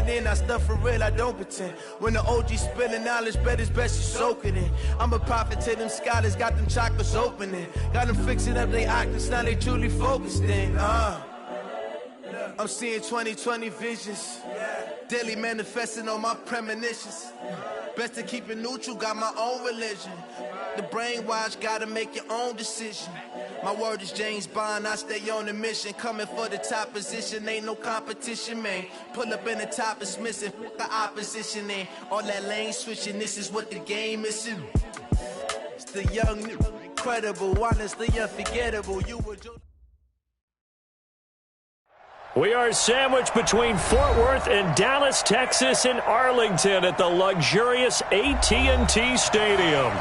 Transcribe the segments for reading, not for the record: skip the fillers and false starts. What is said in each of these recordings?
in, I stuff for real, I don't pretend. When the OG spilling knowledge, bet it's best you soak it in. I'm a prophet to them scholars, got them chakras opening. Got them fixing up their octaves, now they truly focused in. I'm seeing 2020 visions. Daily manifesting on my premonitions. Best to keep it neutral, got my own religion. The brainwash, gotta make your own decision. My word is James Bond, I stay on a mission. Coming for the top position, ain't no competition, man. Pull up in the top is missing, the opposition in. All that lane switching, this is what the game is. It's the young, incredible, honestly unforgettable. You were just... We are sandwiched between Fort Worth and Dallas, Texas, and Arlington at the luxurious AT&T Stadium.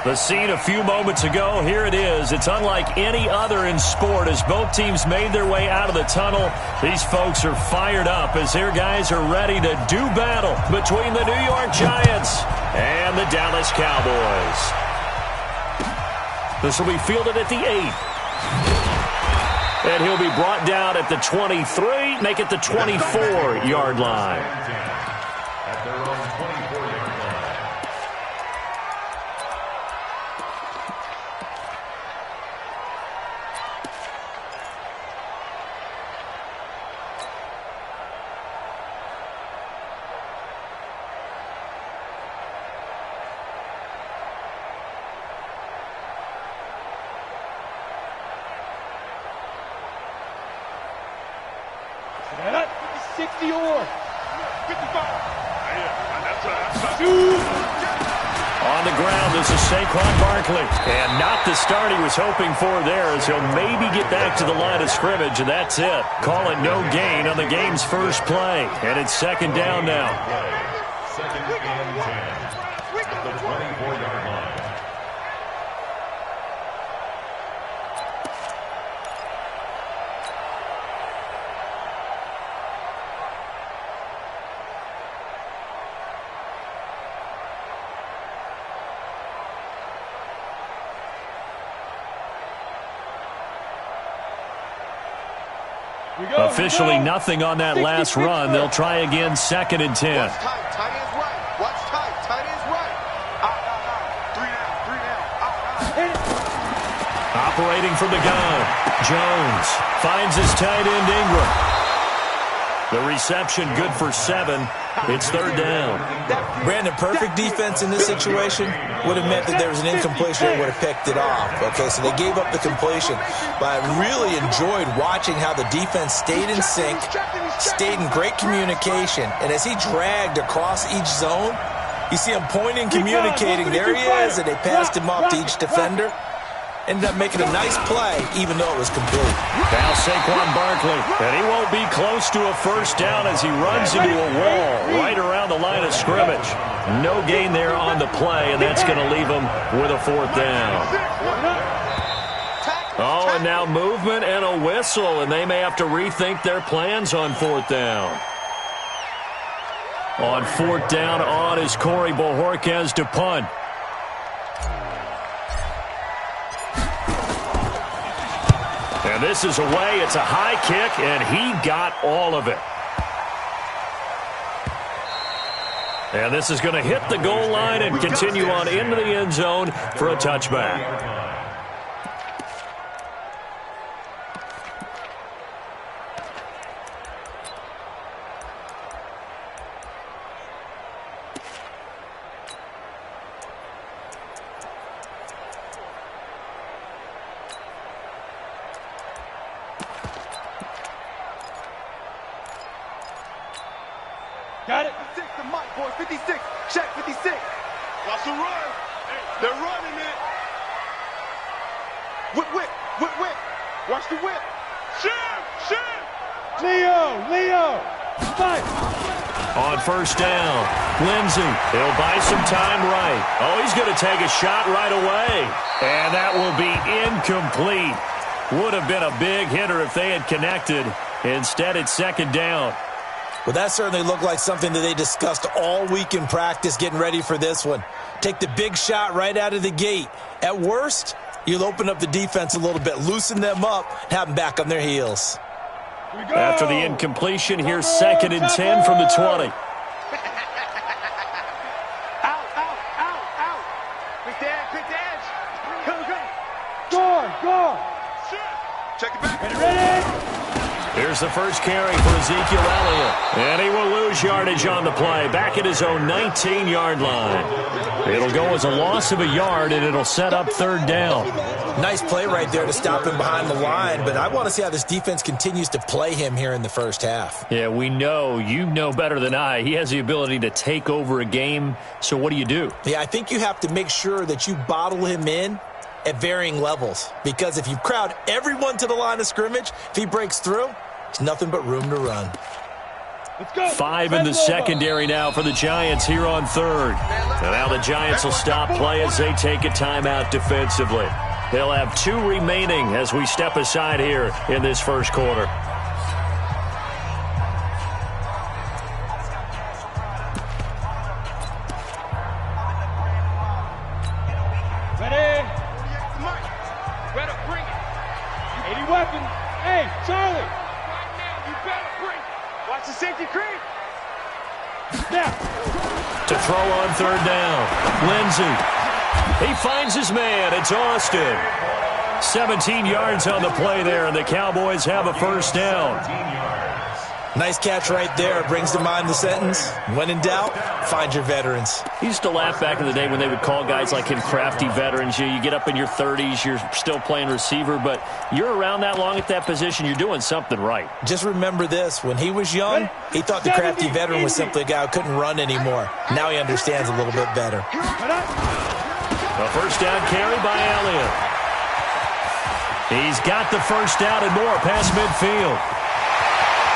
The scene a few moments ago, here it is. It's unlike any other in sport as both teams made their way out of the tunnel. These folks are fired up as their guys are ready to do battle between the New York Giants and the Dallas Cowboys. This will be fielded at the 8. And he'll be brought down at the 23, make it the 24-yard line. At their own 24-yard line. On the ground, this is Saquon Barkley. And not the start he was hoping for there as he'll maybe get back to the line of scrimmage, and that's it. Call it no gain on the game's first play. And it's second down now. Second and 10 at the 24-yard line. Officially nothing on that last run. They'll try again, second and 10. Watch tight, tight ends right. Watch tight, tight ends right. Three down. Operating from the gun. Jones finds his tight end Ingram. The reception good for 7. It's third down. Brandon, perfect defense in this situation would have meant that there was an incompletion that would have picked it off. Okay, so they gave up the completion. But I really enjoyed watching how the defense stayed in sync, stayed in great communication. And as he dragged across each zone, you see him pointing, communicating. There he is, and they passed him off to each defender. Ended up making a nice play, even though it was complete. Now Saquon Barkley, and he won't be close to a first down as he runs into a wall right around the line of scrimmage. No gain there on the play, and that's going to leave him with a fourth down. Oh, and now movement and a whistle, and they may have to rethink their plans on fourth down. On fourth down on is Corey Bojorquez to punt. And this is away. It's a high kick, and he got all of it. And this is going to hit the goal line and continue on into the end zone for a touchback. Got it. 56 to Mike, boys. 56. Check 56. Watch the run. Hey, they're running it. Whip, whip, whip, whip. Watch the whip. Shim. Leo. Fight. On first down, Lindsey. He'll buy some time right. Oh, he's going to take a shot right away. And that will be incomplete. Would have been a big hitter if they had connected. Instead, it's second down. Well, that certainly looked like something that they discussed all week in practice getting ready for this one. Take the big shot right out of the gate. At worst, you'll open up the defense a little bit, loosen them up, have them back on their heels. After the incompletion, here's 2nd and 10 from the 20. Out. Quick to edge. Go. Check it back. Ready? Here's the first carry for Ezekiel Elliott. And he will lose yardage on the play. Back at his own 19-yard line. It'll go as a loss of a yard, and it'll set up 3rd down. Nice play right there to stop him behind the line, but I want to see how this defense continues to play him here in the first half. Yeah, we know. You know better than I. He has the ability to take over a game, so what do you do? Yeah, I think you have to make sure that you bottle him in at varying levels, because if you crowd everyone to the line of scrimmage, if he breaks through, there's nothing but room to run. Let's go. 5 in the secondary now for the Giants here on 3rd. And now the Giants will stop play as they take a timeout defensively. They'll have 2 remaining as we step aside here in this first quarter. Ready? Better bring it. 80 weapons. Hey, Charlie. Right now, you better bring it. Watch the safety creep. Now. To throw on 3rd down. Lindsey. He finds his man. It's Austin. 17 yards on the play there, and the Cowboys have a first down. Nice catch right there. Brings to mind the sentence, when in doubt, find your veterans. He used to laugh back in the day when they would call guys like him crafty veterans. You get up in your 30s, you're still playing receiver, but you're around that long at that position, you're doing something right. Just remember this. When he was young, he thought the crafty veteran was simply a guy who couldn't run anymore. Now he understands a little bit better. A first down carry by Elliott. He's got the first down and more past midfield.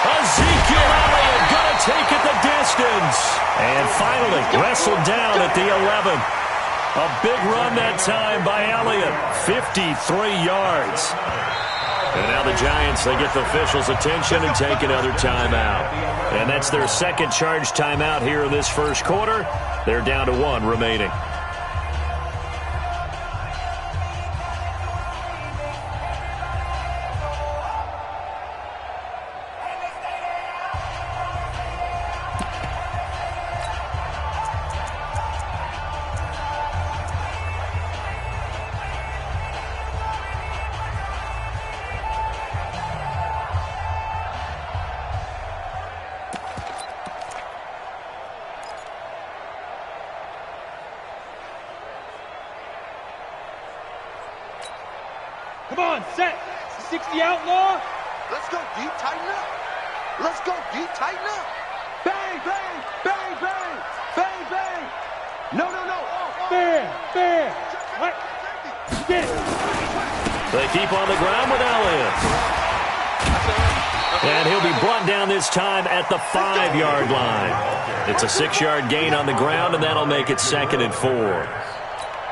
Ezekiel Elliott going to take it the distance. And finally wrestled down at the 11. A big run that time by Elliott. 53 yards. And now the Giants, they get the officials' attention and take another timeout. And that's their second charge timeout here in this first quarter. They're down to 1 remaining. Come on, set. 60 outlaw. Let's go deep, tighten up. Let's go deep, tighten up. Bang, bang, bang, bang, bang, bang. No. Bam. Right. Get it. They keep on the ground with Elliott. And he'll be brought down this time at the 5-yard line. It's a 6-yard gain on the ground, and that'll make it 2nd and 4.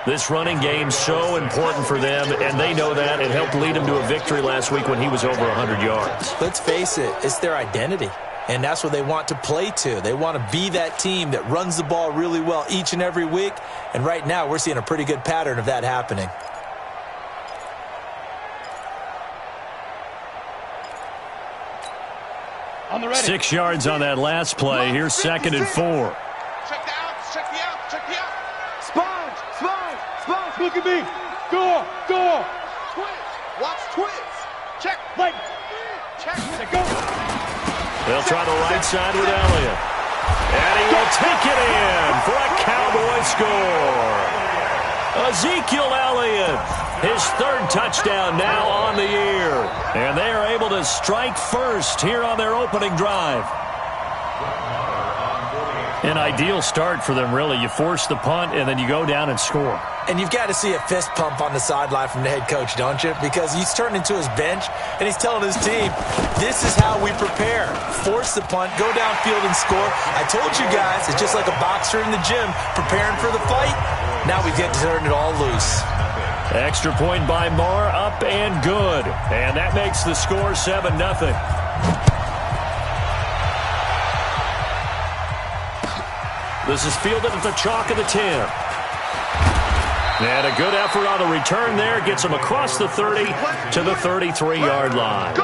This running game's so important for them, and they know that. It helped lead them to a victory last week when he was over 100 yards. Let's face it, it's their identity, and that's what they want to play to. They want to be that team that runs the ball really well each and every week, and right now we're seeing a pretty good pattern of that happening. On the ready. 6 yards on that last play. Here's 2nd and 4. Check the outs, check the out, check the out. Sponge, Look at me. Go. twins, watch twins. Check, Right. check. Let go. They'll try the right side with Elliott. And he will take it in for a Cowboy score. Ezekiel Elliott, his 3rd touchdown now on the year. And they are able to strike first here on their opening drive. An ideal start for them, really. You force the punt, and then you go down and score. And you've got to see a fist pump on the sideline from the head coach, don't you? Because he's turning to his bench, and he's telling his team, this is how we prepare. Force the punt, go downfield and score. I told you guys, it's just like a boxer in the gym preparing for the fight. Now we get to turn it all loose. Extra point by Moore, up and good. And that makes the score 7-0. This is fielded at the chalk of the 10. And a good effort on the return there. Gets him across the 30 to the 33-yard line.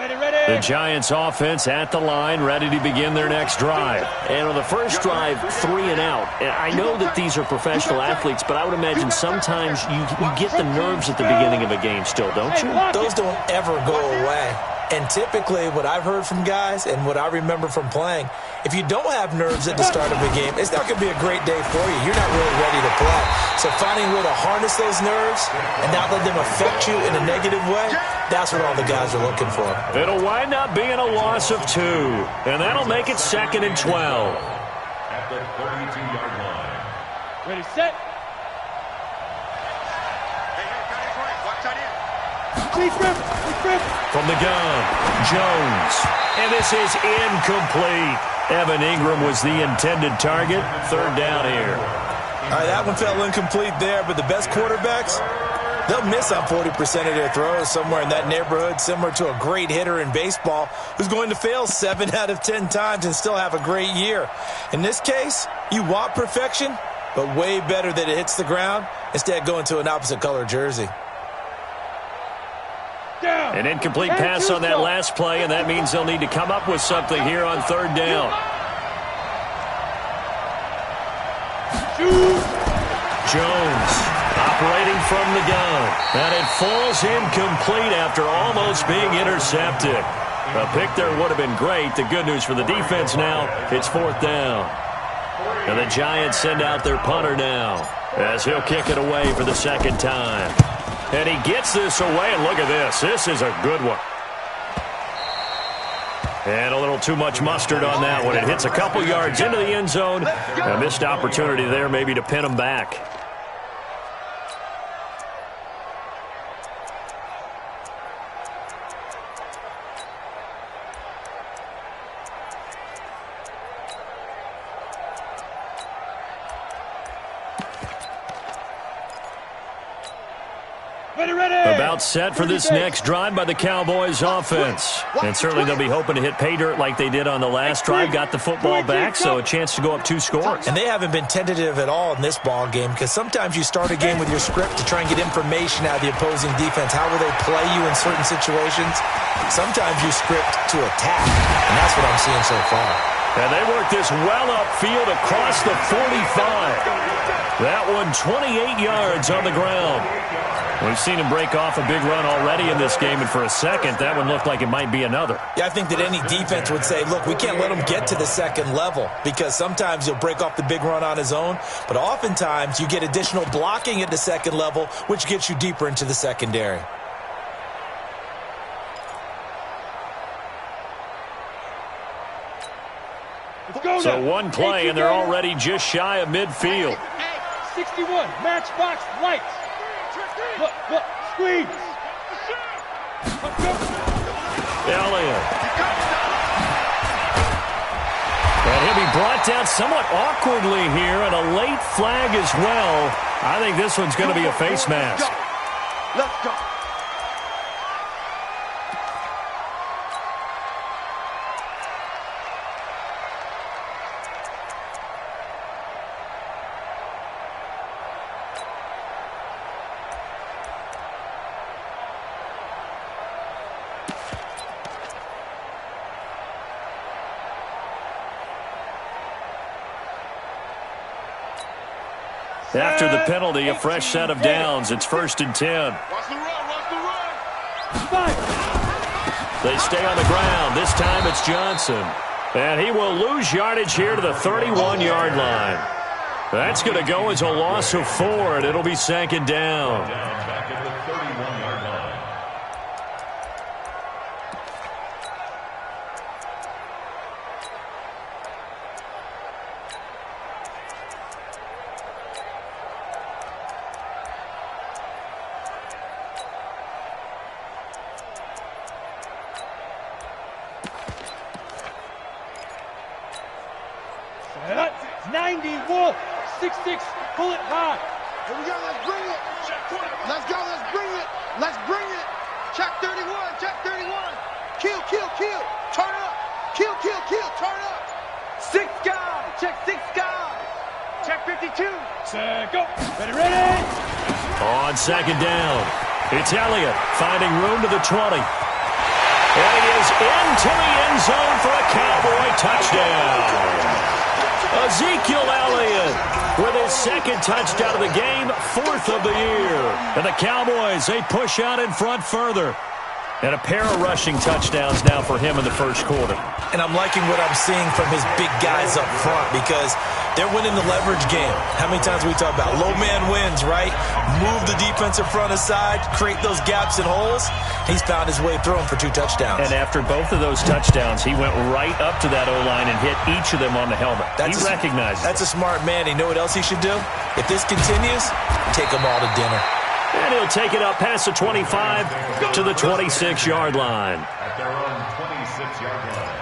The Giants offense at the line, ready to begin their next drive. And on the first drive, 3 and out. And I know that these are professional athletes, but I would imagine sometimes you get the nerves at the beginning of a game still, don't you? Those don't ever go away. And typically what I've heard from guys and what I remember from playing, if you don't have nerves at the start of a game, it's not going to be a great day for you. You're not really ready to play. So finding a way to harness those nerves and not let them affect you in a negative way, that's what all the guys are looking for. It'll wind up being a loss of 2, and that'll make it 2nd and 12. At the 32-yard line. Ready, set. From the gun, Jones. And this is incomplete. Evan Ingram was the intended target. 3rd down here. All right, that one fell incomplete there, but the best quarterbacks, they'll miss on 40% of their throws somewhere in that neighborhood, similar to a great hitter in baseball who's going to fail 7 out of 10 times and still have a great year. In this case, you want perfection, but way better that it hits the ground instead of going to an opposite color jersey. An incomplete pass on that last play, and that means they'll need to come up with something here on 3rd down. Jones operating from the gun, and it falls incomplete after almost being intercepted. A pick there would have been great. The good news for the defense now, it's 4th down. And the Giants send out their punter now, as he'll kick it away for the 2nd time. And he gets this away, and look at this. This is a good one. And a little too much mustard on that one. It hits a couple yards into the end zone. A missed opportunity there maybe to pin him back. About set for this next drive by the Cowboys offense. And certainly they'll be hoping to hit pay dirt like they did on the last drive. Got the football back, so a chance to go up 2 scores. And they haven't been tentative at all in this ball game, because sometimes you start a game with your script to try and get information out of the opposing defense. How will they play you in certain situations? Sometimes you script to attack, and that's what I'm seeing so far. And they work this well upfield across the 45. That one 28 yards on the ground. We've seen him break off a big run already in this game, and for a second, that one looked like it might be another. Yeah, I think that any defense would say, look, we can't let him get to the 2nd level, because sometimes he'll break off the big run on his own, but oftentimes you get additional blocking at the 2nd level, which gets you deeper into the secondary. So one play, and they're already just shy of midfield. 61, matchbox lights. Look, squeeze. Elliott. And he'll be brought down somewhat awkwardly here, and a late flag as well. I think this one's going to be a face mask. Let's go. After the penalty, a fresh set of downs. It's 1st and 10. Watch the run. They stay on the ground. This time it's Johnson. And he will lose yardage here to the 31-yard line. That's going to go as a loss of 4, and it'll be 2nd down. Back at the 31-yard line. Set. 90 Wolf. 6'6", pull it high. Here we go, let's bring it. Let's go, let's bring it. Let's bring it. Check 31, check 31. Kill, kill, kill. Turn up. Kill, kill, kill. Turn up. 6 guys. Check 6 guys. Check 52. Set, go. Ready. On 2nd down, it's Elliott finding room to the 20. And he is into the end zone for a Cowboy touchdown. Ezekiel Elliott with his second touchdown of the game, 4th of the year. And the Cowboys, they push out in front further. And a pair of rushing touchdowns now for him in the first quarter. And I'm liking what I'm seeing from his big guys up front because they're winning the leverage game. How many times we talk about low man wins, right? Move the defensive front aside, create those gaps and holes. He's found his way through them for 2 touchdowns. And after both of those touchdowns, he went right up to that O-line and hit each of them on the helmet. He recognized it. That's a smart man. You know what else he should do? If this continues, take them all to dinner. And he'll take it up past the 25 to the 26-yard line. At their own 26-yard line.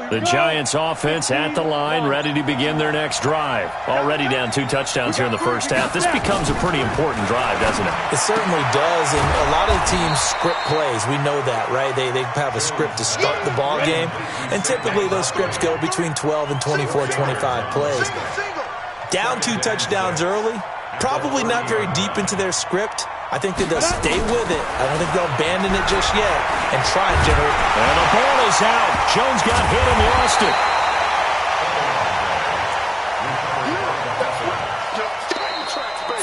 The Giants offense at the line, ready to begin their next drive. Already down 2 touchdowns here in the first half. This becomes a pretty important drive, doesn't it? It certainly does, and a lot of the teams script plays. We know that, right? They have a script to start the ball game, and typically those scripts go between 12 and 24, 25 plays. Down 2 touchdowns early, probably not very deep into their script. I think that they'll stay with it. I don't think they'll abandon it just yet and try and generate. And the ball is out. Jones got hit and lost it.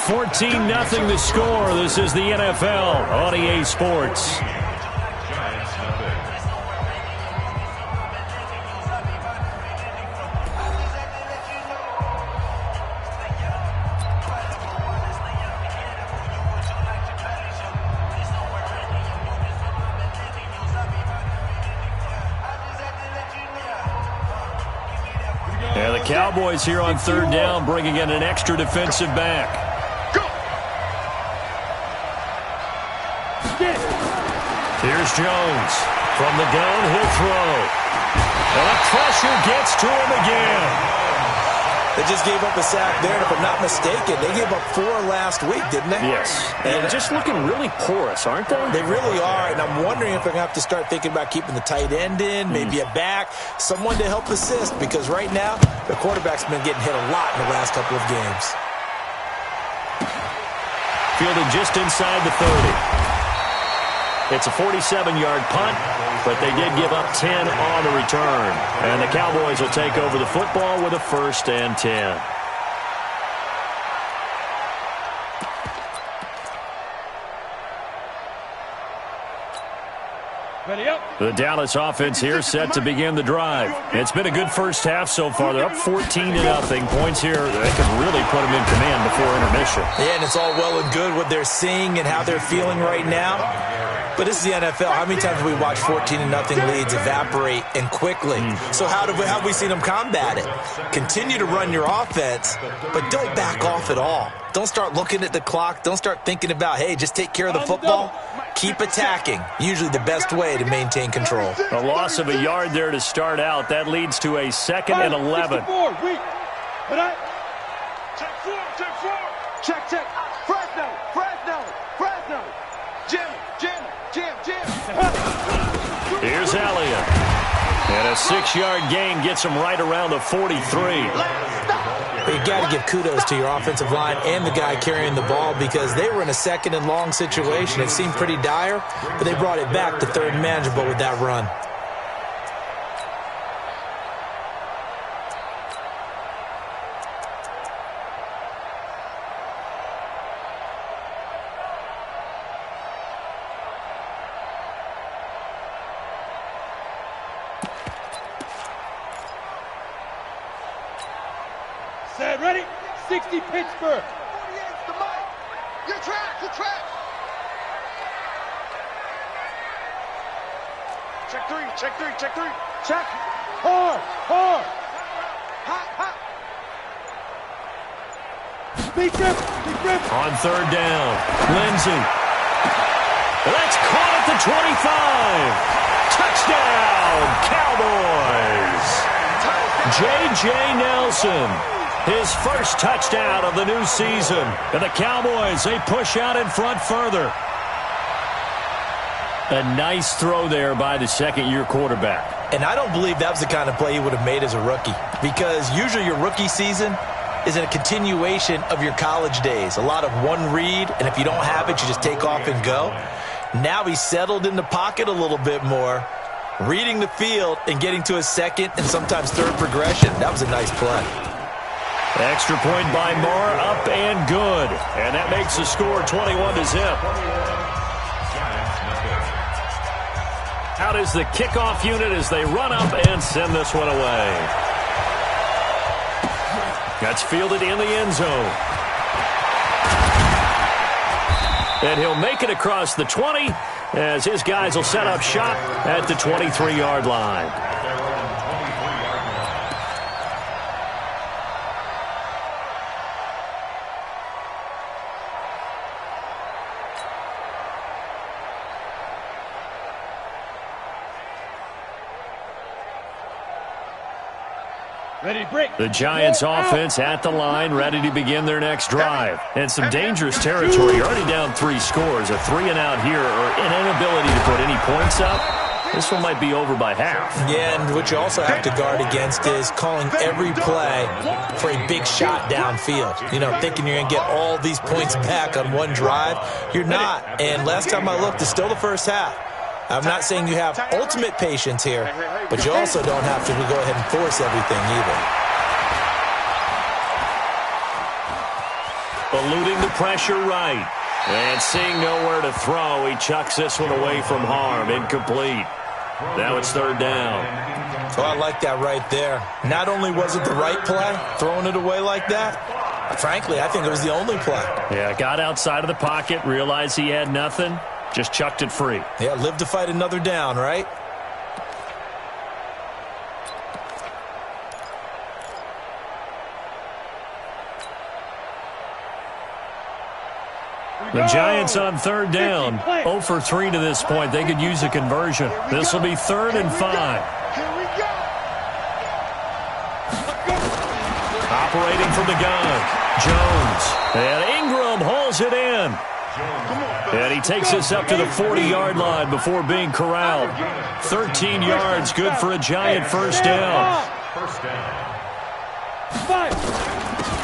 14-0 the score. This is the NFL on EA Sports. Cowboys here on 3rd down, bringing in an extra defensive back. Here's Jones. From the gun, he'll throw. And the pressure gets to him again. They just gave up a sack there, and if I'm not mistaken, they gave up 4 last week, didn't they? Yes. And just looking really porous, aren't they? They really are, and I'm wondering if they're going to have to start thinking about keeping the tight end in, maybe a back, someone to help assist, because right now, the quarterback's been getting hit a lot in the last couple of games. Fielded just inside the 30. It's a 47-yard punt, but they did give up 10 on the return. And the Cowboys will take over the football with a 1st and 10. The Dallas offense here set to begin the drive. It's been a good first half so far. They're up 14-0. Points here, they can really put them in command before intermission. Yeah, and it's all well and good what they're seeing and how they're feeling right now. But this is the NFL. How many times have we watched 14-0 leads evaporate and quickly? So how have we seen them combat it? Continue to run your offense, but don't back off at all. Don't start looking at the clock. Don't start thinking about, hey, just take care of the football. Keep attacking. Usually the best way to maintain control. A loss of a yard there to start out. That leads to a 2nd and 11. Check 4. Check. Fresno. Jim. Here's Elliott. And a 6-yard gain gets him right around the 43. You got to give kudos to your offensive line and the guy carrying the ball because they were in a 2nd and long situation. It seemed pretty dire, but they brought it back to 3rd and manageable with that run. Set, ready? 60 Pittsburgh. 48's the mic. Your track. Check three. Check. Hard. Hot. Big grip. On 3rd down, Lindsey. That's caught at the 25. Touchdown, Cowboys. J.J. Nelson, his first touchdown of the new season. And the Cowboys, they push out in front further. A nice throw there by the second-year quarterback. And I don't believe that was the kind of play he would have made as a rookie, because usually your rookie season is a continuation of your college days. A lot of one read, and if you don't have it, you just take off and go. Now he's settled in the pocket a little bit more, reading the field and getting to his second and sometimes third progression. That was a nice play. Extra point by Moore, up and good. And that makes the score 21-0. Out is the kickoff unit as they run up and send this one away. That's fielded in the end zone. And he'll make it across the 20 as his guys will set up shop at the 23-yard line. The Giants offense at the line, ready to begin their next drive. And some dangerous territory. You're already down 3 scores. A 3-and-out here, or an inability to put any points up. This one might be over by half. Yeah, and what you also have to guard against is calling every play for a big shot downfield. You know, thinking you're going to get all these points back on one drive. You're not. And last time I looked, it's still the first half. I'm not saying you have ultimate patience here, but you also don't have to go ahead and force everything either. Eluding the pressure right. And seeing nowhere to throw, he chucks this one away from harm. Incomplete. Now it's third down. Oh, I like that right there. Not only was it the right play, throwing it away like that, frankly, I think it was the only play. Yeah, got outside of the pocket, realized he had nothing, just chucked it free. Yeah, live to fight another down, right? The Giants on third down, 0 for 3 to this point. They could use a conversion. This will be 3rd and 5. Operating from the gun, Jones. And Ingram hauls it in. And he takes this up to the 40-yard line before being corralled. 13 yards, good for a Giant first down.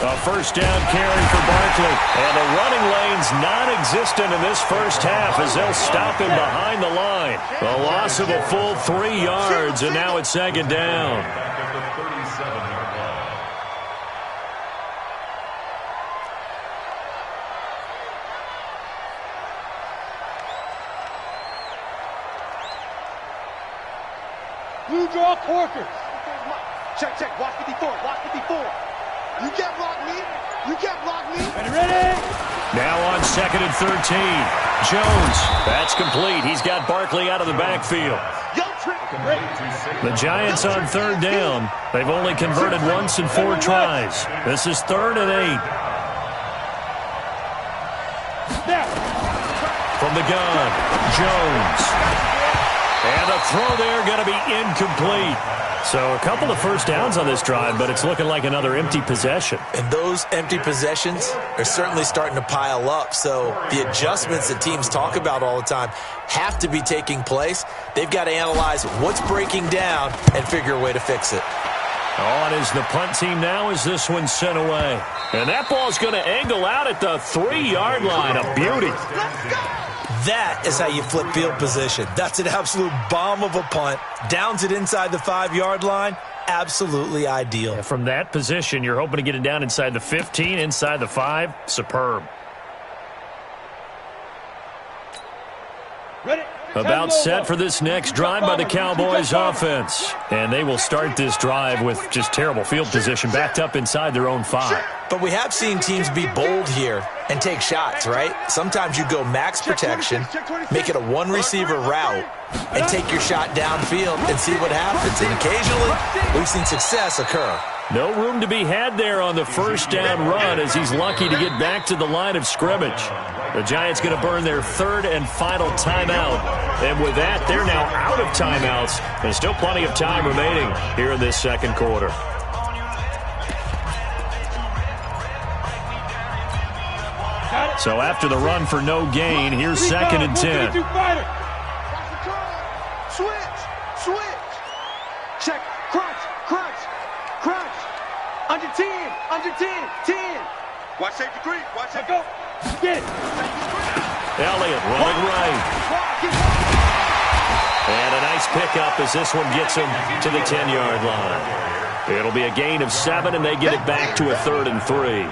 A first down carry for Barkley. And the running lane's non-existent in this first half as they'll stop him behind the line. A loss of a full 3 yards, and now it's second down. Blue draw Corkers. Check, check. Watch 54. Watch 54. You can't block me. You can't block me. Ready? Now on 2nd and 13. Jones. That's complete. He's got Barkley out of the backfield. The Giants on third down. They've only converted once in 4 tries. This is 3rd and 8. From the gun, Jones. And a throw there going to be incomplete. So a couple of first downs on this drive, but it's looking like another empty possession. And those empty possessions are certainly starting to pile up. So the adjustments that teams talk about all the time have to be taking place. They've got to analyze what's breaking down and figure a way to fix it. On is the punt team now as this one's sent away. And that ball's going to angle out at the 3-yard line. A beauty. That is how you flip field position. That's an absolute bomb of a punt. Downs it inside the 5-yard line. Absolutely ideal. Yeah, from that position, you're hoping to get it down inside the 15, inside the 5. Superb. Ready? About set for this next drive by the Cowboys offense. And they will start this drive with just terrible field position, backed up inside their own 5. But we have seen teams be bold here and take shots, right? Sometimes you go max protection, make it a one-receiver route, and take your shot downfield and see what happens. And occasionally, we've seen success occur. No room to be had there on the first down run as he's lucky to get back to the line of scrimmage. The Giants going to burn their third and final timeout. And with that, they're now out of timeouts. There's still plenty of time remaining here in this second quarter. So after the run for no gain, here's 2nd and 10. Switch. Check. Crunch. Under 10. 10. Watch safety creep. Watch it go. Get it. Elliott running right. And a nice pickup as this one gets him to the 10-yard line. It'll be a gain of 7, and they get it back to a 3rd and 3.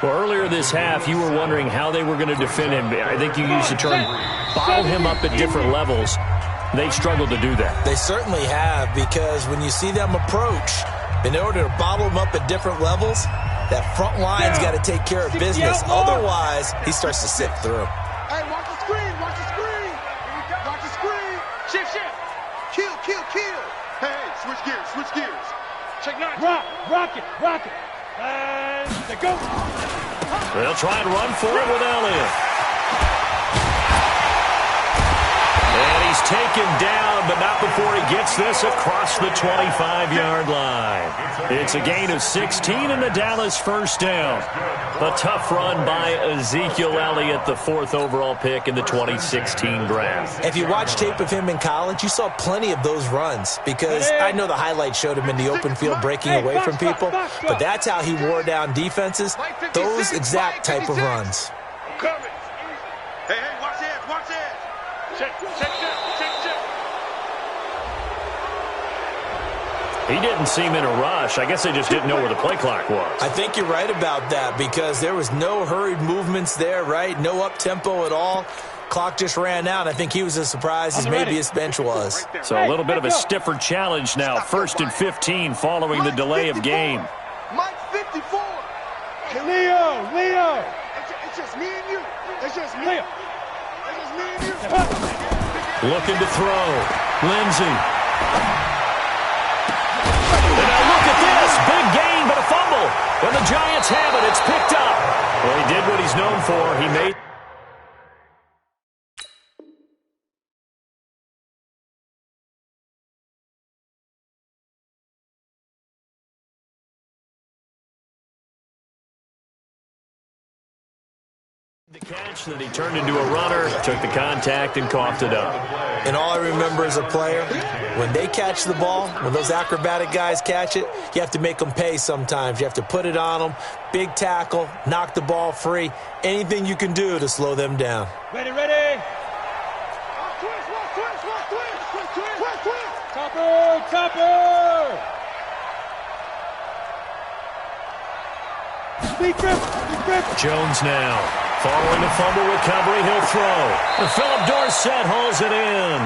Well, earlier this half, you were wondering how they were going to defend him. I think you used the term bottle him up at different levels. They've struggled to do that. They certainly have, because when you see them approach, in order to bottle him up at different levels, that front line's got to take care of business. Otherwise, he starts to sift through. Hey, watch the screen. Watch the screen. Shift. Kill. Hey, switch gears. Check 9. Rock it. And they go. They'll try and run for it with Elliott. And he's taken down, but not before he gets this across the 25-yard line. It's a gain of 16 and the Dallas first down. A tough run by Ezekiel Elliott, the 4th overall pick in the 2016 draft. If you watch tape of him in college, you saw plenty of those runs, because I know the highlights showed him in the open field breaking away from people, but that's how he wore down defenses, those exact type of runs. Coming. Hey, watch it. Check. He didn't seem in a rush. I guess they just didn't know where the play clock was. I think you're right about that, because there was no hurried movements there, right? No up-tempo at all. Clock just ran out. I think he was as surprised as maybe his bench was. So a little bit of a stiffer challenge now. 1st and 15 following the delay of game. Mike 54. Hey, Leo. It's just me and you. It's just me and you. Looking to throw. Lindsey. And now look at this. Big gain, but a fumble. When the Giants have it, it's picked up. Well, he did what he's known for. He made... the catch, then he turned into a runner, took the contact, and coughed it up. And all I remember as a player, when they catch the ball, when those acrobatic guys catch it, you have to make them pay sometimes. You have to put it on them, big tackle, knock the ball free, anything you can do to slow them down. Ready. Topper. Big grip. Jones now. Following the fumble recovery, he'll throw. Philip Dorsett hauls it in.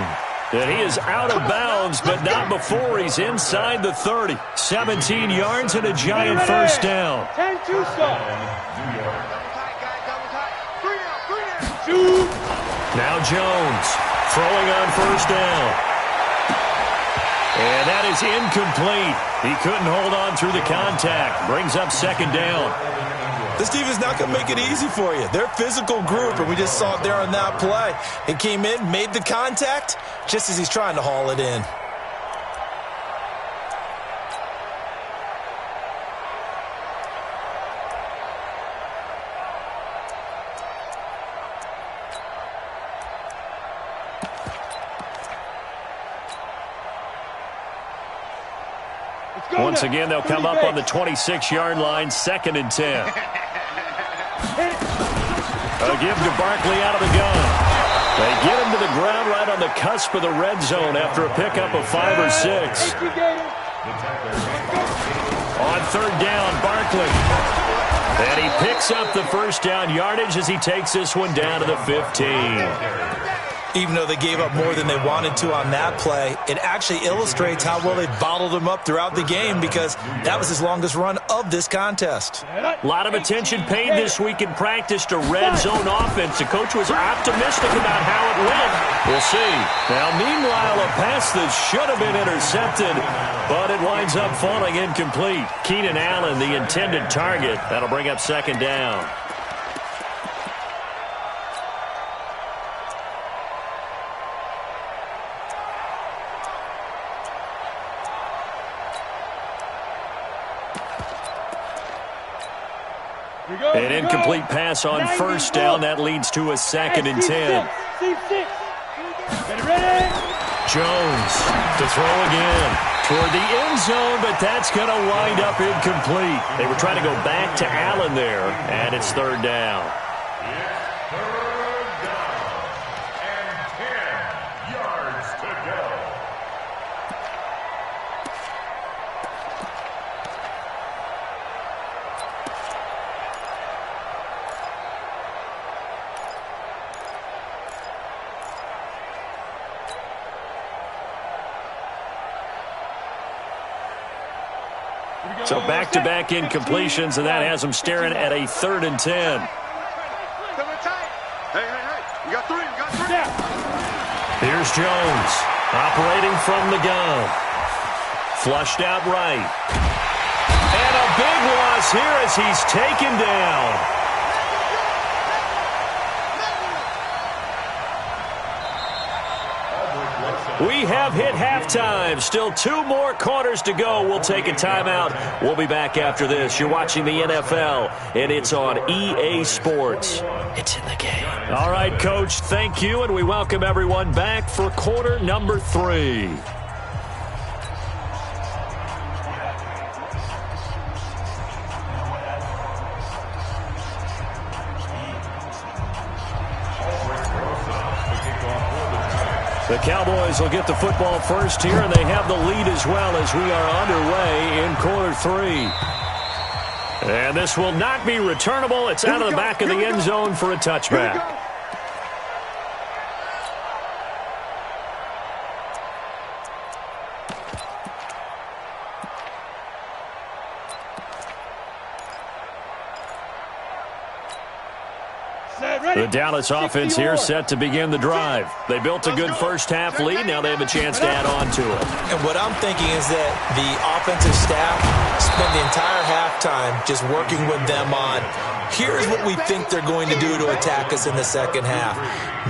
And he is out of bounds, but not before he's inside the 30. 17 yards and a Giant first down. 10-2 stop. Now Jones throwing on first down. And that is incomplete. He couldn't hold on through the contact. Brings up 2nd down. This defense is not going to make it easy for you. They're a physical group, and we just saw it there on that play. He came in, made the contact, just as he's trying to haul it in. Once again, they'll come up on the 26-yard line, 2nd and 10. A give to Barkley out of the gun. They get him to the ground right on the cusp of the red zone after a pickup of 5 or 6. On 3rd down, Barkley. And he picks up the first down yardage as he takes this one down to the 15. Even though they gave up more than they wanted to on that play, it actually illustrates how well they bottled them up throughout the game because that was his longest run of this contest. A lot of attention paid this week in practice to red zone offense. The coach was optimistic about how it went. We'll see. Now, meanwhile, a pass that should have been intercepted, but it winds up falling incomplete. Keenan Allen, the intended target. That'll bring up second down. An incomplete pass on first down. That leads to a 2nd and 10. Jones to throw again toward the end zone, but that's going to wind up incomplete. They were trying to go back to Allen there, and it's 3rd down. And 10 yards to go. So back-to-back incompletions, and that has them staring at a 3rd and 10. Hey, you got three. Here's Jones, operating from the gun. Flushed out right. And a big loss here as he's taken down. We have hit halftime. Still 2 more quarters to go. We'll take a timeout. We'll be back after this. You're watching the NFL, and it's on EA Sports. It's in the game. All right, Coach, thank you, and we welcome everyone back for quarter number 3. The Cowboys will get the football first here, and they have the lead as well as we are underway in quarter 3. And this will not be returnable. It's out of the back of the end zone for a touchback. The Dallas offense here set to begin the drive. They built a good first-half lead. Now they have a chance to add on to it. And what I'm thinking is that the offensive staff spent the entire halftime just working with them on, here's what we think they're going to do to attack us in the second half.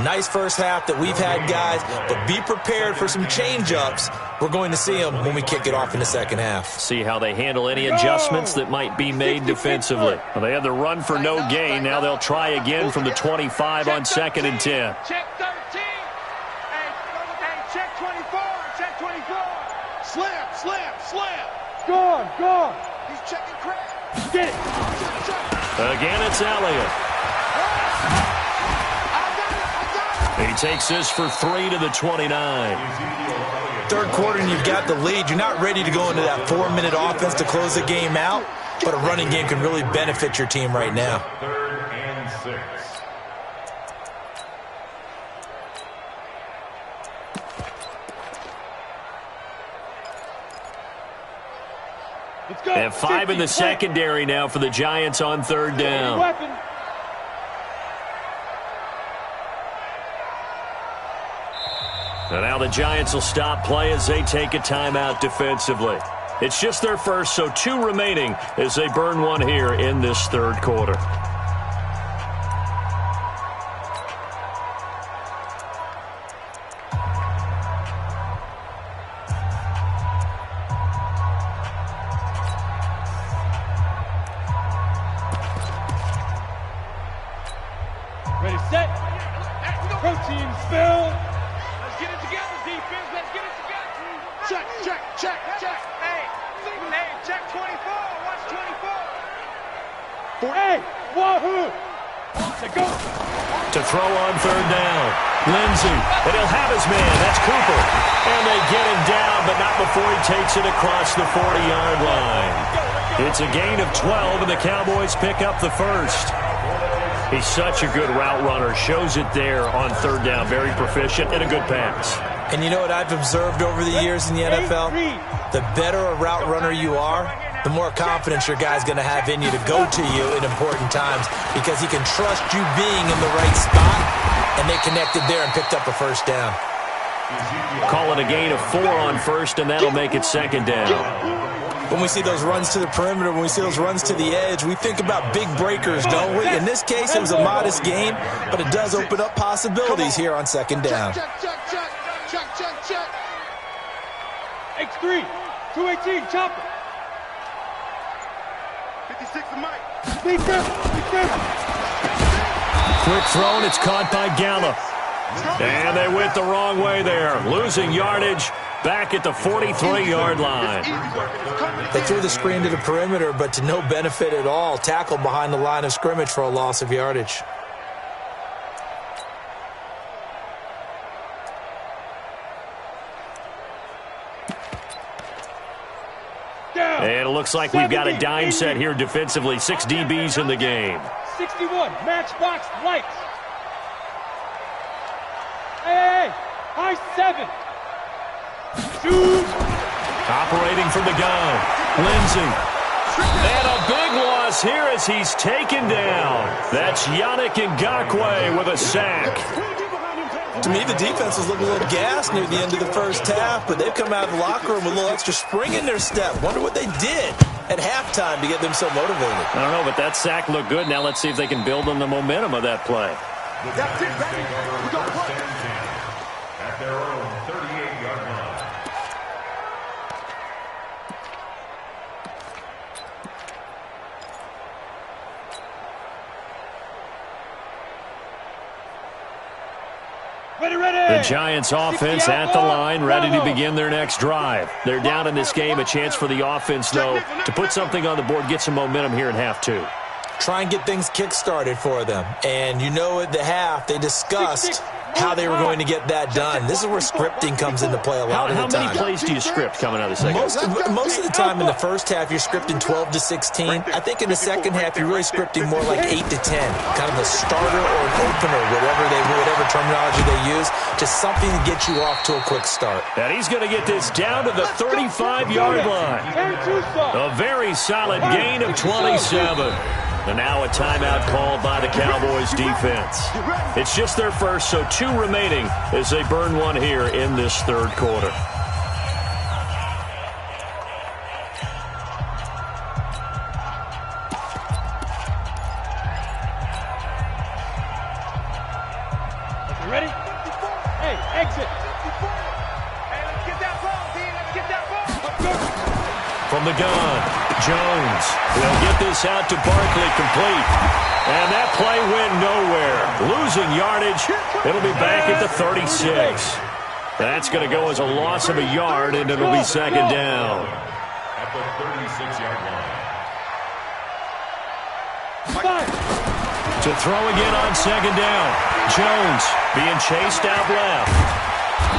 Nice first half that we've had, guys, but be prepared for some change-ups. We're going to see them when we kick it off in the second half. See how they handle any adjustments that might be made defensively. Well, they had the run for no gain. Now they'll try again from the 25 on 2nd and 10. Check 13. Hey, check 24. Check 24. Slam. Gone. He's checking crap. Get it. Again, it's Elliott. He takes this for 3 to the 29. Third quarter and you've got the lead. You're not ready to go into that 4-minute offense to close the game out, but a running game can really benefit your team right now. 3rd and 6. Let's go. And 5 in the secondary now for the Giants on 3rd down. Weapon. And now the Giants will stop play as they take a timeout defensively. It's just their first, so 2 remaining as they burn one here in this 3rd quarter. Ready, set. Protein spill. Let's get it together, defense. Let's get it together. Check. Hey, check 24. Watch 24. Hey, wahoo. To go. To throw on 3rd down. Lindsey, and he'll have his man. That's Cooper. And they get him down, but not before he takes it across the 40-yard line. It's a gain of 12, and the Cowboys pick up the first. He's such a good route runner. Shows it there on third down. Very proficient and a good pass. And you know what I've observed over the years in the NFL? The better a route runner you are, the more confidence your guy's going to have in you to go to you in important times because he can trust you being in the right spot, and they connected there and picked up a first down. Call it a gain of 4 on first, and that'll make it second down. When we see those runs to the perimeter, when we see those runs to the edge, we think about big breakers, don't we? In this case, it was a modest gain, but it does open up possibilities here on second down. Check. X3, 218, chopper. 56 to Mike. Big seven. Quick throw, and it's caught by Gallup. And they went the wrong way there, losing yardage back at the 43-yard line. They threw the screen to the perimeter, but to no benefit at all. Tackled behind the line of scrimmage for a loss of yardage. And it looks like we've got a dime set here defensively. 6 DBs in the game. 61, matchbox lights. Hey, high 7. Shoot. Operating from the gun. Lindsey. And a big loss here as he's taken down. That's Yannick Ngakoue with a sack. To me, the defense was looking a little gassed near the end of the first half, but they've come out of the locker room with a little extra spring in their step. Wonder what they did at halftime to get them so motivated. I don't know, but that sack looked good. Now let's see if they can build on the momentum of that play. That's it, baby. We got to play. At their own 38-yard line. The Giants offense at the line, ready to begin their next drive. They're down in this game. A chance for the offense, though, to put something on the board, get some momentum here in half 2. Try and get things kick-started for them. And you know at the half, they discussed how they were going to get that done. This is where scripting comes into play a lot of the time. How many plays do you script coming out of the second? Most of the time in the first half, you're scripting 12 to 16. I think in the second half, you're really scripting more like 8 to 10. Kind of a starter or an opener, whatever terminology they use. Just something to get you off to a quick start. And he's going to get this down to the 35-yard line. A very solid gain of 27. And now a timeout called by the Cowboys defense. It's just their first, so 2 remaining as they burn one here in this third quarter. You ready? Hey, exit. Hey, let's get that ball, D. Let's get that ball. From the gun, Jones will get this out to Barkley, complete. And that play went nowhere. Losing yardage. It'll be back at the 36. That's going to go as a loss of a yard, and it'll be second down. At the 36-yard line. To throw again on second down. Jones being chased out left.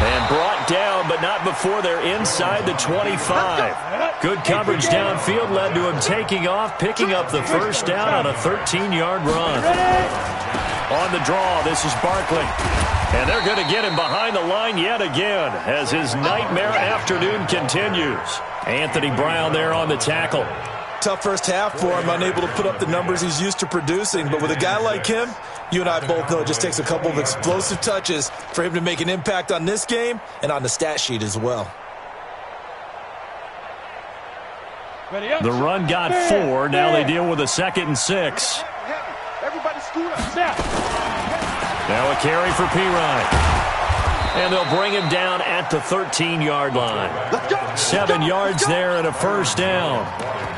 And brought down, but not before they're inside the 25. Good coverage downfield led to him taking off, picking up the first down on a 13-yard run. On the draw, this is Barkley. And they're going to get him behind the line yet again as his nightmare afternoon continues. Anthony Brown there on the tackle. Tough first half for him, unable to put up the numbers he's used to producing. But with a guy like him, you and I both know it just takes a couple of explosive touches for him to make an impact on this game and on the stat sheet as well. The run got 4. Now they deal with a 2nd and 6. Everybody scoot up. Now a carry for Pirine. And they'll bring him down at the 13-yard line. 7 yards there and a first down.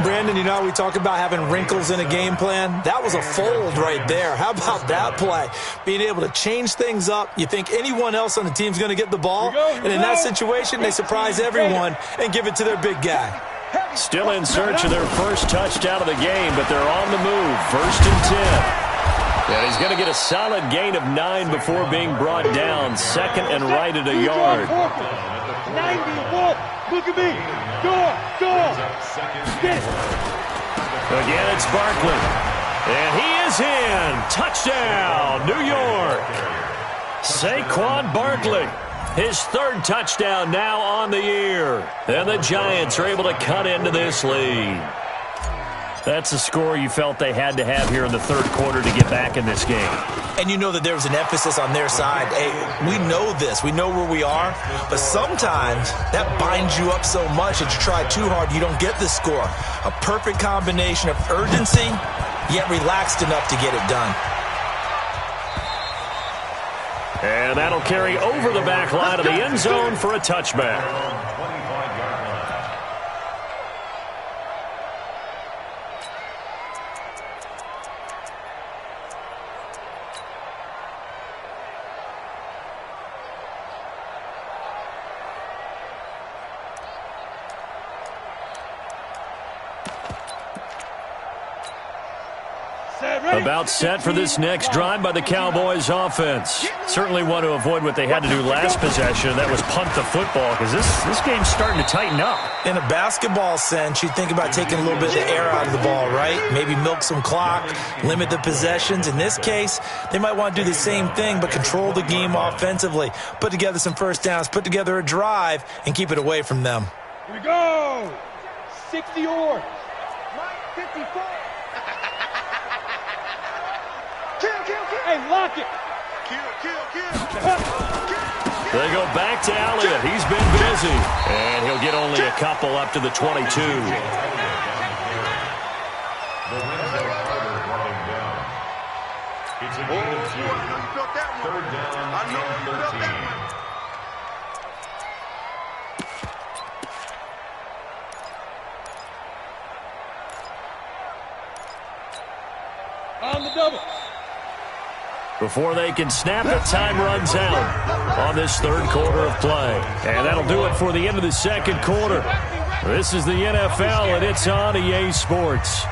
Brandon, you know how we talk about having wrinkles in a game plan? That was a fold right there. How about that play? Being able to change things up. You think anyone else on the team's going to get the ball? And in that situation, they surprise everyone and give it to their big guy. Still in search of their first touchdown of the game, but they're on the move. 1st and 10. And he's going to get a solid gain of 9 before being brought down. 2nd and right at a yard. 94. Look at me. Go. Get it. Again, it's Barkley. And he is in. Touchdown, New York. Saquon Barkley, his third touchdown now on the year. And the Giants are able to cut into this lead. That's a score you felt they had to have here in the third quarter to get back in this game. And you know that there was an emphasis on their side. Hey, we know this. We know where we are. But sometimes that binds you up so much that you try too hard, you don't get the score. A perfect combination of urgency, yet relaxed enough to get it done. And that'll carry over the back line of the end zone for a touchback. About set for this next drive by the Cowboys offense. Certainly want to avoid what they had to do last possession. That was punt the football, because this game's starting to tighten up. In a basketball sense, you think about taking a little bit of the air out of the ball, right? Maybe milk some clock, limit the possessions. In this case, they might want to do the same thing, but control the game offensively. Put together some first downs, put together a drive, and keep it away from them. Here we go. 60 yards. 54. Hey, lock it. They go back to Elliott. He's been busy. And he'll get only a couple up to the 22. It's a gain of 2. Third down and 13. On the double. Before they can snap it, time runs out on this third quarter of play. And that'll do it for the end of the second quarter. This is the NFL, and it's on EA Sports.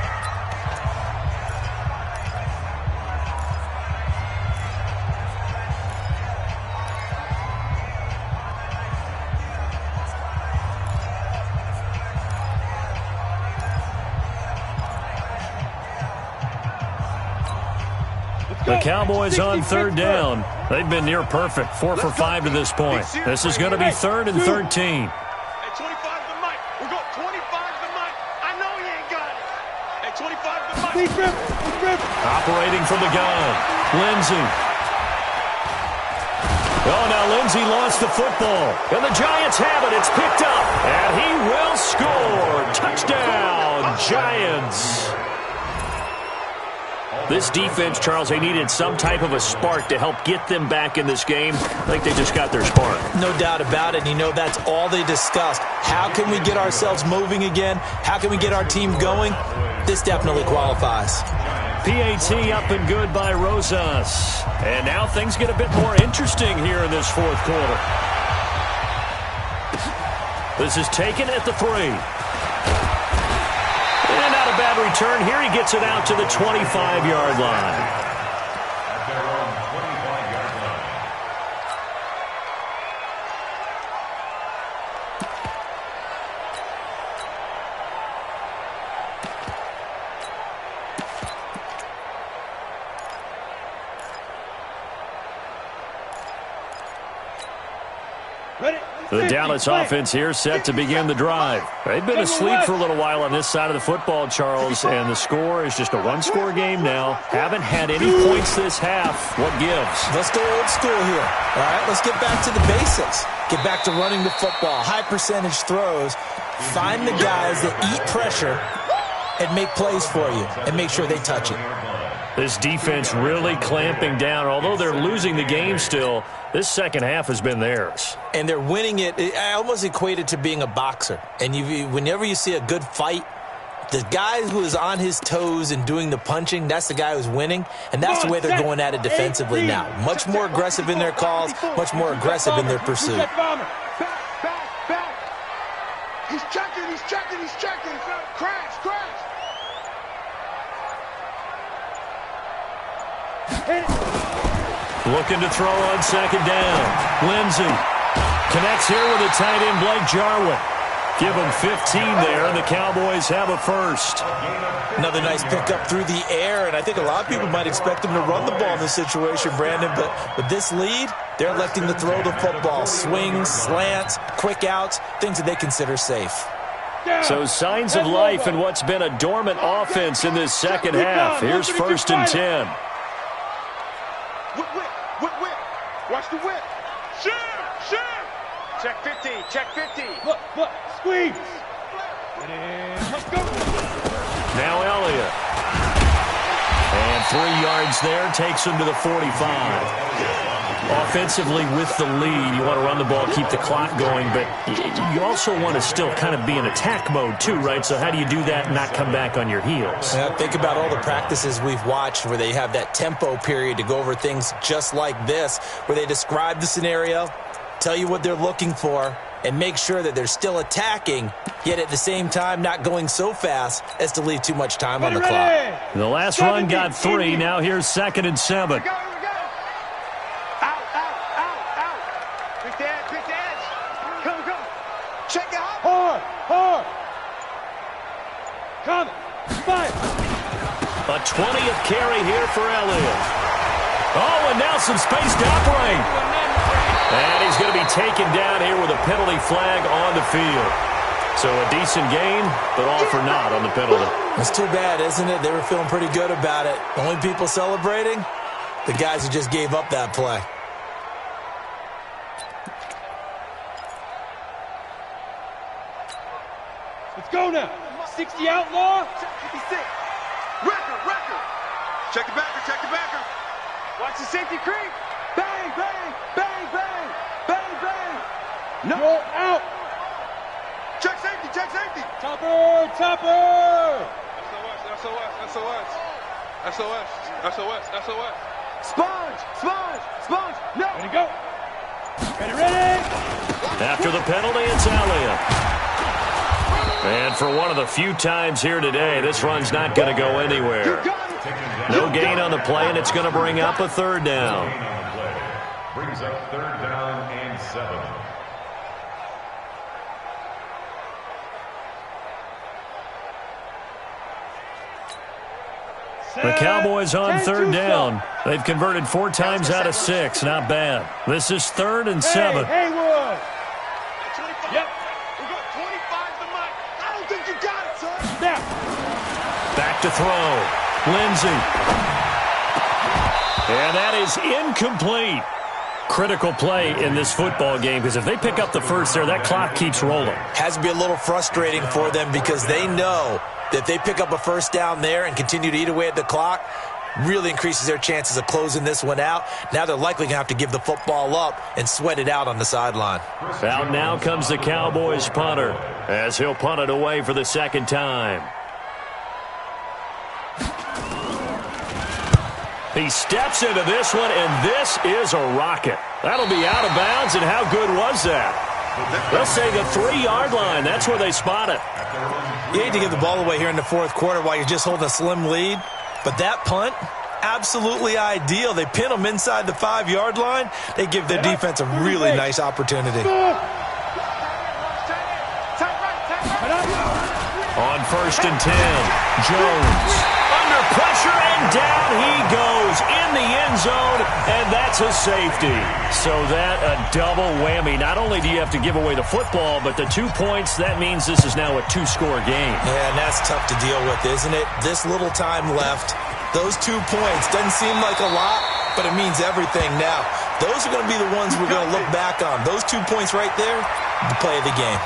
The Cowboys on third down. They've been near perfect, 4 for 5 to this point. This is going to be 3rd and 13. Hey, 25 to the mic. We're going 25 to the mic. I know he ain't got it. Hey, 25 to the mic. Operating from the gun. Lindsey. Oh, now Lindsey lost the football. And the Giants have it. It's picked up. And he will score. Touchdown, Giants. This defense, Charles, they needed some type of a spark to help get them back in this game. I think they just got their spark. No doubt about it. You know, that's all they discussed. How can we get ourselves moving again? How can we get our team going? This definitely qualifies. PAT up and good by Rosas. And now things get a bit more interesting here in this fourth quarter. This is taken at the 3. And not a bad return here. He gets it out to the 25-yard line. At their own 25-yard line. The Dallas offense here set to begin the drive. They've been asleep for a little while on this side of the football, Charles, and the score is just a one-score game now. Haven't had any points this half. What gives? Let's go old school here. All right, let's get back to the basics. Get back to running the football, high percentage throws. Find the guys that eat pressure and make plays for you and make sure they touch it. This defense really clamping down. Although they're losing the game still, this second half has been theirs. And they're winning it. I almost equate it to being a boxer. And whenever you see a good fight, the guy who is on his toes and doing the punching, that's the guy who's winning. And that's the way they're going at it defensively now. Much more aggressive in their calls, much more aggressive in their pursuit. Back. He's checking. Crash. Looking to throw on second down. Lindsey connects here with a tight end, Blake Jarwin. Give them 15 there, and the Cowboys have a first. Another nice pickup through the air, and I think a lot of people might expect them to run the ball in this situation, Brandon, but with this lead, they're electing to throw the football. Swings, slants, quick outs, things that they consider safe. So signs of life in what's been a dormant offense in this second half. Here's 1st and 10. Whip. Watch the whip. Shoot. Check 50, check 50. Look, squeeze. Let's go. Now Elliott. And 3 yards there, takes him to the 45. Offensively with the lead, you want to run the ball, keep the clock going, but you also want to still kind of be in attack mode too, right? So how do you do that and not come back on your heels? Yeah, think about all the practices we've watched where they have that tempo period to go over things just like this, where they describe the scenario, tell you what they're looking for, and make sure that they're still attacking, yet at the same time not going so fast as to leave too much time on the clock. The last run got 3. Now here's 2nd and 7. Check it out. Hard. Coming. Fire. A 20th carry here for Elliott. Oh, and now some space to operate. And he's going to be taken down here with a penalty flag on the field. So a decent gain, but all for naught on the penalty. It's too bad, isn't it? They were feeling pretty good about it. The only people celebrating, the guys who just gave up that play. Let's go now. 60 outlaw. 56. Record. Check the backer. Watch the safety creep. Bang. No. You're out. Check safety. Topper. SOS. Sponge. No. Ready, go. Ready. After the penalty, it's Elliott. And for one of the few times here today, this run's not going to go anywhere. No gain on the play, and it's going to bring up a 3rd down. Brings up 3rd down and 7. The Cowboys on 3rd down. They've converted 4 times out of 6. Not bad. This is 3rd and 7. Haywood. Yep. We got 25 to Mike. I don't think you got it, son. Now. Back to throw. Lindsey. And that is incomplete. Critical play in this football game, because if they pick up the first there, that clock keeps rolling. Has to be a little frustrating for them because they know that if they pick up a 1st down there and continue to eat away at the clock, really increases their chances of closing this one out. Now they're likely going to have to give the football up and sweat it out on the sideline. Out now comes the Cowboys punter as he'll punt it away for the 2nd time. He steps into this one, and this is a rocket. That'll be out of bounds, and how good was that? They'll say the 3-yard line. That's where they spot it. You hate to give the ball away here in the 4th quarter while you're just holding a slim lead, but that punt, absolutely ideal. They pin them inside the 5-yard line. They give their defense a really nice opportunity. On 1st and 10, Jones under pressure, and down he goes in the end zone, and that's a safety. So that a double whammy. Not only do you have to give away the football, but the 2 points, that means this is now a 2-score game. Yeah, and that's tough to deal with, isn't it? This little time left. Those 2 points doesn't seem like a lot, but it means everything now. Those are going to be the ones we're going to look back on. Those 2 points right there, the play of the game.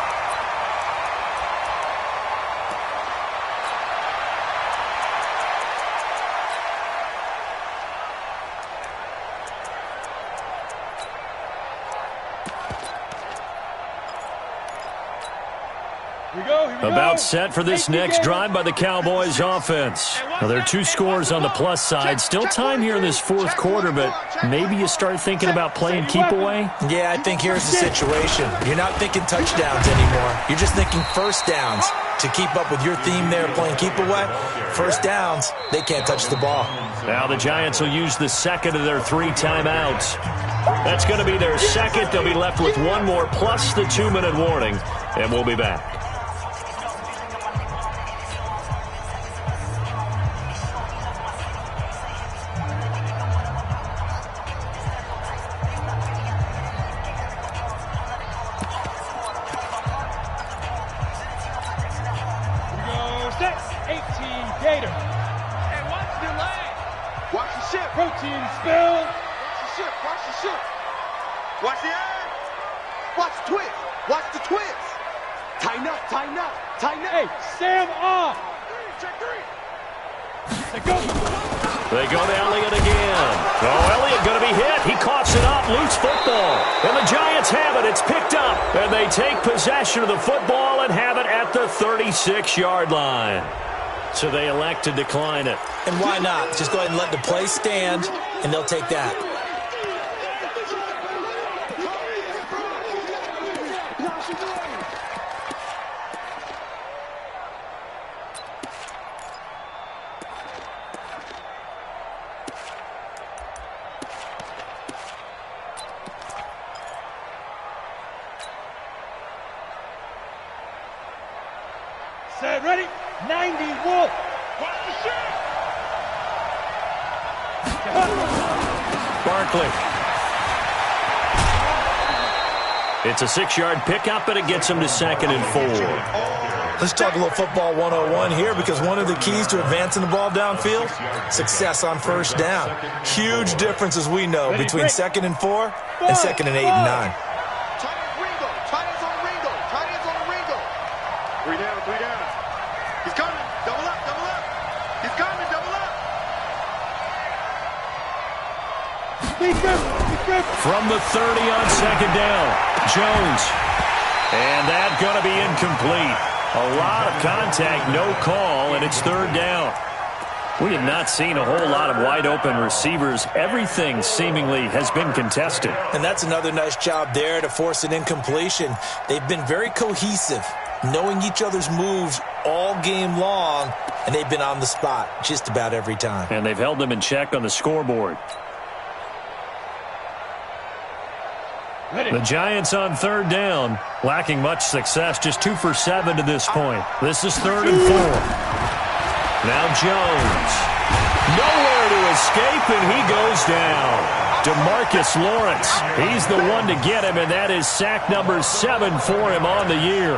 We go. About set for this next drive by the Cowboys offense. Now, there are 2 scores on the plus side. Still time here in this fourth quarter, but maybe you start thinking about playing keep away? Yeah, I think here's the situation. You're not thinking touchdowns anymore. You're just thinking first downs. To keep up with your theme there, playing keep away, first downs, they can't touch the ball. Now the Giants will use the second of their 3 timeouts. That's going to be their second. They'll be left with 1 more plus the 2-minute warning, and we'll be back. Protein spill. Watch the ship. Watch the ship. Watch the eye. Watch the twist. Watch the twist. Tighten up. Tighten up. Tighten up. Hey, Sam off. Check 3. They go to Elliott again. Oh, Elliott going to be hit. He coughs it up. Loose football. And the Giants have it. It's picked up. And they take possession of the football and have it at the 36-yard line. So they elect to decline it. And why not? Just go ahead and let the play stand, and they'll take that. Set, ready? 90, Wolf. Watch the ship. Barkley. It's a 6-yard pickup, but it gets him to 2nd and 4. Let's talk a little football 101 here, because one of the keys to advancing the ball downfield, success on first down. Huge difference, as we know, between 2nd and 4 and 2nd and 8 and 9. From the 30 on 2nd down, Jones. And that's going to be incomplete. A lot of contact, no call, and it's 3rd down. We have not seen a whole lot of wide-open receivers. Everything seemingly has been contested. And that's another nice job there to force an incompletion. They've been very cohesive, knowing each other's moves all game long, and they've been on the spot just about every time. And they've held them in check on the scoreboard. The Giants on 3rd down, lacking much success, just 2 for 7 to this point. This is 3rd and 4. Now Jones. Nowhere to escape, and he goes down. DeMarcus Lawrence, he's the one to get him, and that is sack number 7 for him on the year.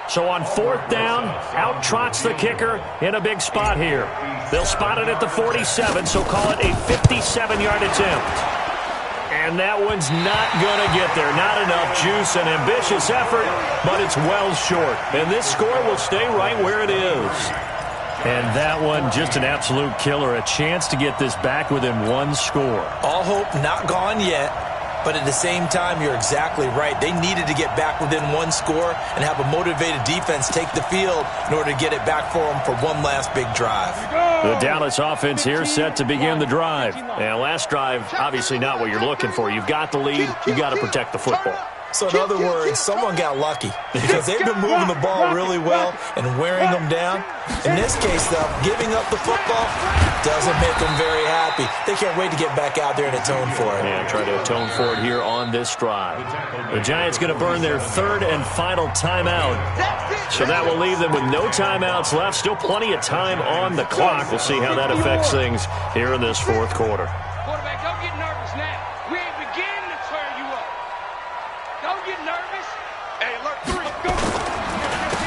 So on 4th down, out trots the kicker in a big spot here. They'll spot it at the 47, so call it a 57-yard attempt. And that one's not going to get there. Not enough juice, an ambitious effort, but it's well short. And this score will stay right where it is. And that one, just an absolute killer. A chance to get this back within 1 score. All hope not gone yet. But at the same time, you're exactly right. They needed to get back within 1 score and have a motivated defense take the field in order to get it back for them for one last big drive. The Dallas offense here set to begin the drive. And last drive, obviously not what you're looking for. You've got the lead. You've got to protect the football. So in other words, someone got lucky because they've been moving the ball really well and wearing them down. In this case, though, giving up the football doesn't make them very happy. They can't wait to get back out there and atone for it. And try to atone for it here on this drive. The Giants going to burn their 3rd and final timeout. So that will leave them with no timeouts left. Still plenty of time on the clock. We'll see how that affects things here in this 4th quarter. Quarterback, don't get nervous now. We ain't beginning to turn you up. Don't get nervous. Hey, alert 3. Go.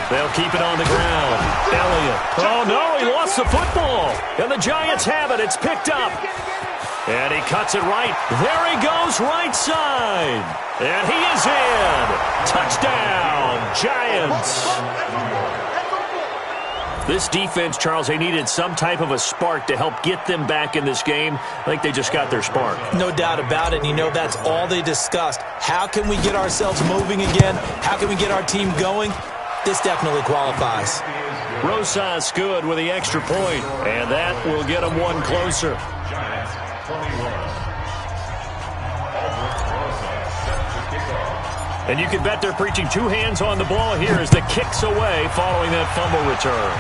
They'll keep it on the ground. Elliott. Oh, no, he lost the football. And the Giants have it. It's picked up. And he cuts it right. There he goes, right side. And he is in. Touchdown, Giants. This defense, Charles, they needed some type of a spark to help get them back in this game. I think they just got their spark. No doubt about it. And you know, that's all they discussed. How can we get ourselves moving again? How can we get our team going? This definitely qualifies. Rosas good with the extra point, and that will get them one closer. Giants 21. And you can bet they're preaching two hands on the ball here as the kick's away following that fumble return.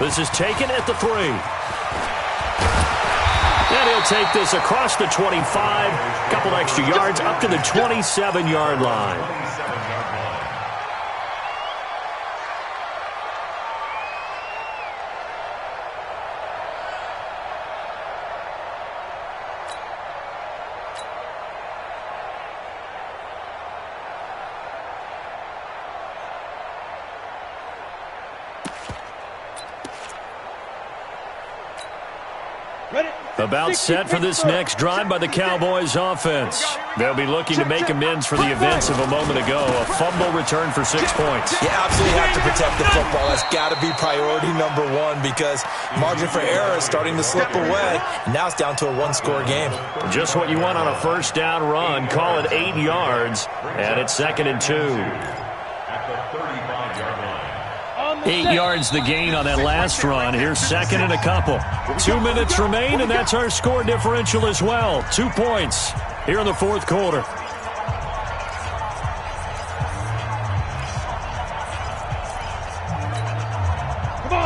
This is taken at the 3. And he'll take this across the 25, couple extra yards up to the 27-yard line. About set for this next drive by the Cowboys offense. They'll be looking to make amends for the events of a moment ago. A fumble return for 6 points. You absolutely have to protect the football. That's got to be priority number one because margin for error is starting to slip away. And now it's down to a one-score game. Just what you want on a first down run. Call it 8 yards, and it's 2nd and 2. At the 35-yard line. 8 yards the gain on that last run. Here's 2nd and a couple. 2 minutes remain, and that's our score differential as well. 2 points here in the fourth quarter.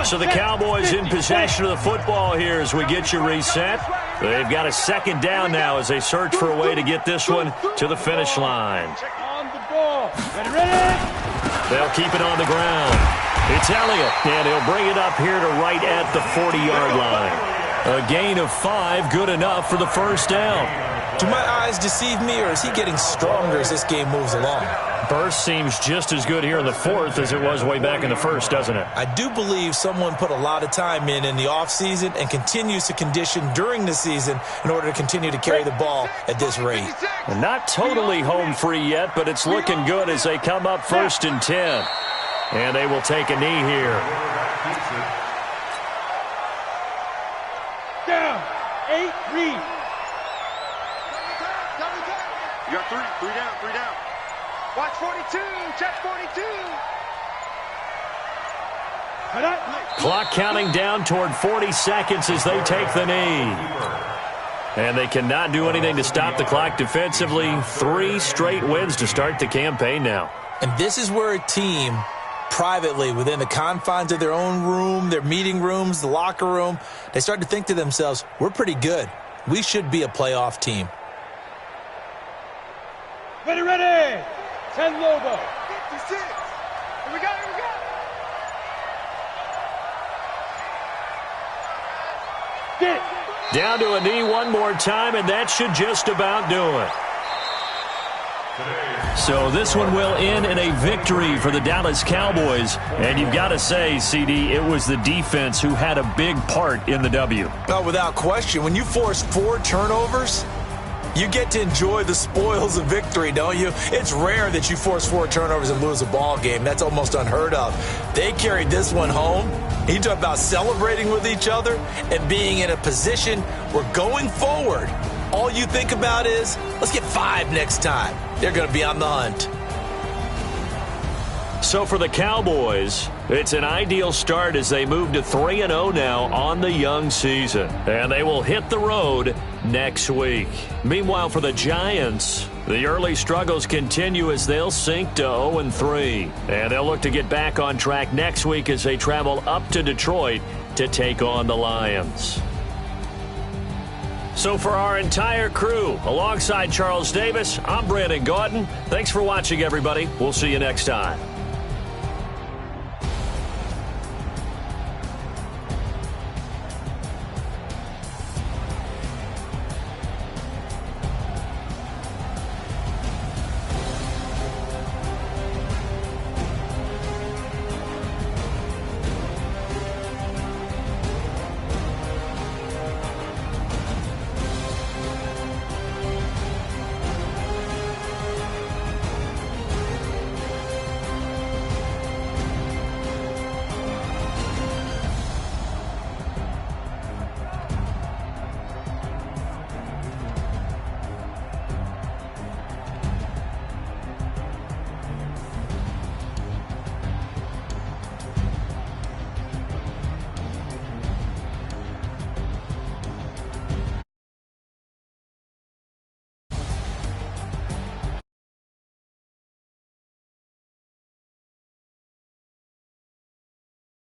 So the Cowboys in possession of the football here as we get you reset. They've got a second down now as they search for a way to get this one to the finish line. On the ball. Ready? They'll keep it on the ground. It's Elliott, and he'll bring it up here to right at the 40-yard line. A gain of 5, good enough for the first down. Do my eyes deceive me, or is he getting stronger as this game moves along? Burst seems just as good here in the fourth as it was way back in the first, doesn't it? I do believe someone put a lot of time in the offseason and continues to condition during the season in order to continue to carry the ball at this rate. And not totally home free yet, but it's looking good as they come up 1st and 10. And they will take a knee here. Down. 8, read. You got 3 down, 3 down. Watch 42, check 42. Clock counting down toward 40 seconds as they take the knee. And they cannot do anything to stop the clock defensively. 3 straight wins to start the campaign now. And this is where a team privately, within the confines of their own room, their meeting rooms, the locker room, they start to think to themselves, we're pretty good. We should be a playoff team. Ready, ready. 10 Lobo. 56. Here we go, here we go. Get it. Down to a knee one more time, and that should just about do it. So this one will end in a victory for the Dallas Cowboys. And you've got to say, CD, it was the defense who had a big part in the W. Oh, without question. When you force 4 turnovers, you get to enjoy the spoils of victory, don't you? It's rare that you force 4 turnovers and lose a ball game. That's almost unheard of. They carried this one home. You talk about celebrating with each other and being in a position where going forward, all you think about is, let's get 5 next time. They're going to be on the hunt. So for the Cowboys, it's an ideal start as they move to 3-0 now on the young season. And they will hit the road next week. Meanwhile, for the Giants, the early struggles continue as they'll sink to 0-3. And they'll look to get back on track next week as they travel up to Detroit to take on the Lions. So for our entire crew, alongside Charles Davis, I'm Brandon Gautin. Thanks for watching, everybody. We'll see you next time.